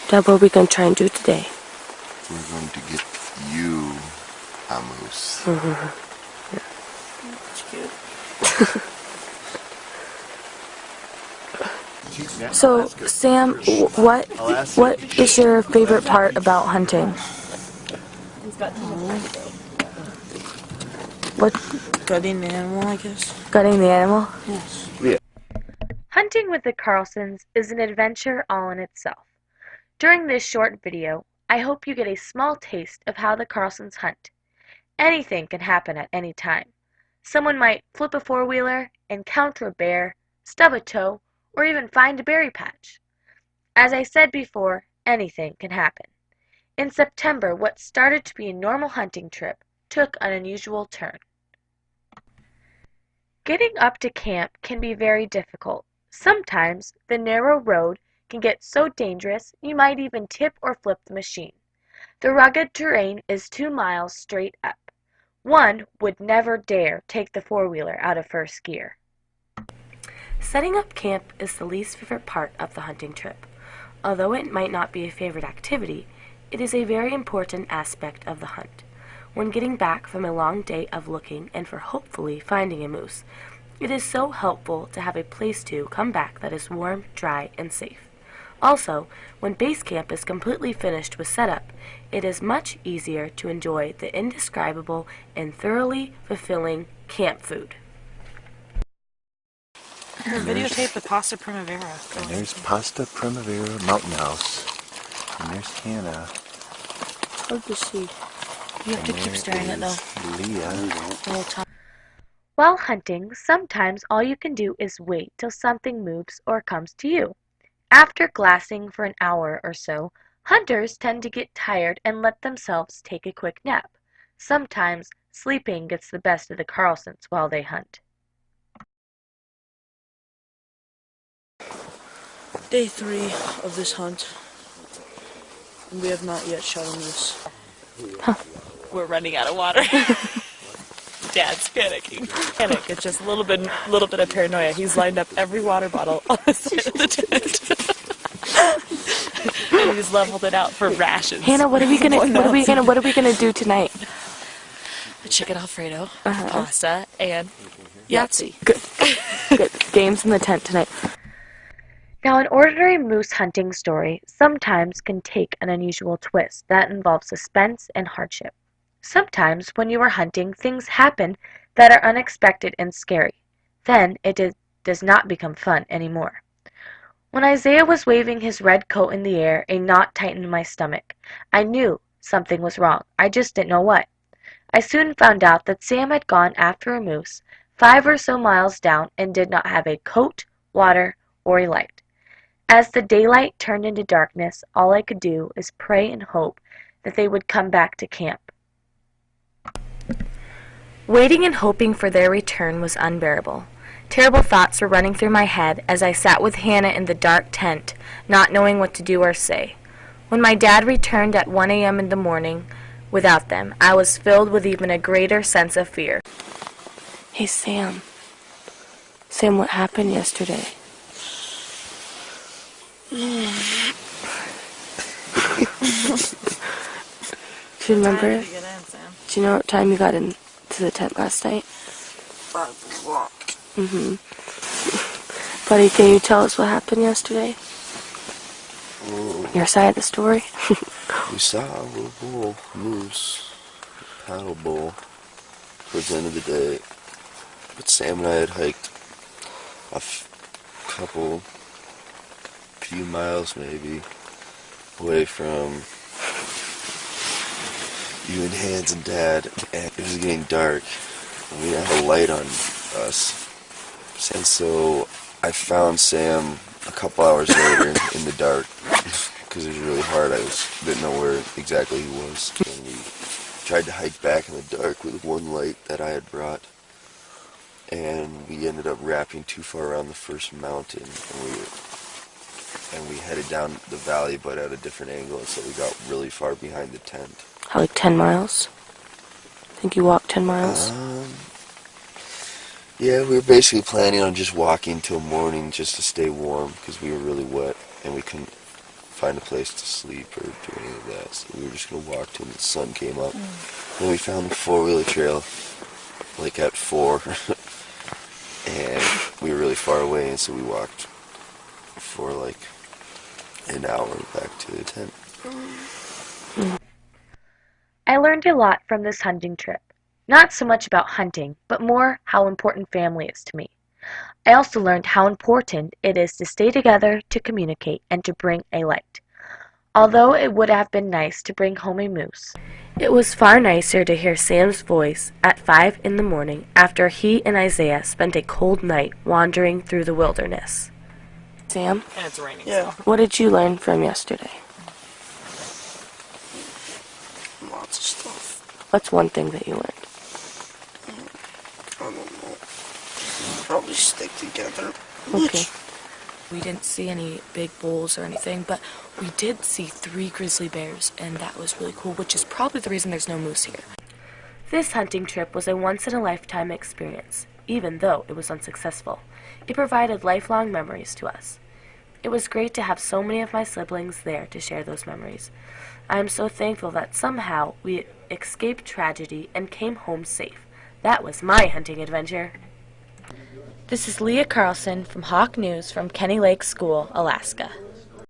Dad, what are we going to try and do today? We're going to get you a moose. That's cute. So, Sam, what is your favorite part about hunting? What? Gutting the animal, I guess. Gutting the animal? Yes. Yeah. Hunting with the Carlsons is an adventure all in itself. During this short video, I hope you get a small taste of how the Carlsons hunt. Anything can happen at any time. Someone might flip a four-wheeler, encounter a bear, stub a toe, or even find a berry patch. As I said before, anything can happen. In September, what started to be a normal hunting trip took an unusual turn. Getting up to camp can be very difficult. Sometimes the narrow road can get so dangerous you might even tip or flip the machine. The rugged terrain is 2 miles straight up. One would never dare take the four-wheeler out of first gear. Setting up camp is the least favorite part of the hunting trip. Although it might not be a favorite activity, it is a very important aspect of the hunt. When getting back from a long day of looking and for hopefully finding a moose, it is so helpful to have a place to come back that is warm, dry, and safe. Also, when base camp is completely finished with setup, it is much easier to enjoy the indescribable and thoroughly fulfilling camp food. Videotape the Pasta Primavera. And there's Pasta Primavera Mountain House. And there's Hannah. Hard to see. You have to keep staring at it though. Leah. While hunting, sometimes all you can do is wait till something moves or comes to you. After glassing for an hour or so, hunters tend to get tired and let themselves take a quick nap. Sometimes sleeping gets the best of the Carlsons while they hunt. Day 3 of this hunt. And we have not yet shot a moose. Huh. We're running out of water. Dad's panicking. Panic. It's just a little bit of paranoia. He's lined up every water bottle on the side of the tent. And he's leveled it out for rations. Hannah, what are we gonna do tonight? A chicken Alfredo, pasta, and Yahtzee. Good. Games in the tent tonight. Now, an ordinary moose hunting story sometimes can take an unusual twist that involves suspense and hardship. Sometimes, when you are hunting, things happen that are unexpected and scary. Then, it does not become fun anymore. When Isaiah was waving his red coat in the air, a knot tightened my stomach. I knew something was wrong. I just didn't know what. I soon found out that Sam had gone after a moose 5 or so miles down and did not have a coat, water, or a light. As the daylight turned into darkness, all I could do is pray and hope that they would come back to camp. Waiting and hoping for their return was unbearable. Terrible thoughts were running through my head as I sat with Hannah in the dark tent, not knowing what to do or say. When my dad returned at 1 a.m. in the morning without them, I was filled with even a greater sense of fear. Hey, Sam. Sam, what happened yesterday? Do you remember it? Do you know what time you got into the tent last night? 5 o'clock. Buddy, can you tell us what happened yesterday? Your side of the story? We saw a little bull moose, paddle bull, towards the end of the day. But Sam and I had hiked a few miles maybe away from you and Hans and Dad, and it was getting dark, and we didn't have a light on us. And so I found Sam a couple hours later in the dark, because it was really hard. I didn't know where exactly he was. And we tried to hike back in the dark with one light that I had brought, and we ended up wrapping too far around the first mountain, and we headed down the valley but at a different angle, and so we got really far behind the tent. How, like 10 miles? I think you walked 10 miles? Yeah, we were basically planning on just walking till morning just to stay warm because we were really wet and we couldn't find a place to sleep or do any of that. So we were just gonna walk till the sun came up. Then we found the 4-wheeler trail, like at 4, and we were really far away, and so we walked for like an hour back to the tent. I learned a lot from this hunting trip. Not so much about hunting, but more how important family is to me. I also learned how important it is to stay together, to communicate, and to bring a light. Although it would have been nice to bring home a moose, it was far nicer to hear Sam's voice at 5 in the morning after he and Isaiah spent a cold night wandering through the wilderness. Sam, And it's raining. Yeah. what did you learn from yesterday? Lots of stuff. What's one thing that you learned? I don't know. Probably stick together. Okay. We didn't see any big bulls or anything, but we did see 3 grizzly bears, and that was really cool, which is probably the reason there's no moose here. This hunting trip was a once-in-a-lifetime experience, even though it was unsuccessful. It provided lifelong memories to us. It was great to have so many of my siblings there to share those memories. I am so thankful that somehow we escaped tragedy and came home safe. That was my hunting adventure. This is Leah Carlson from Hawk News from Kenny Lake School, Alaska.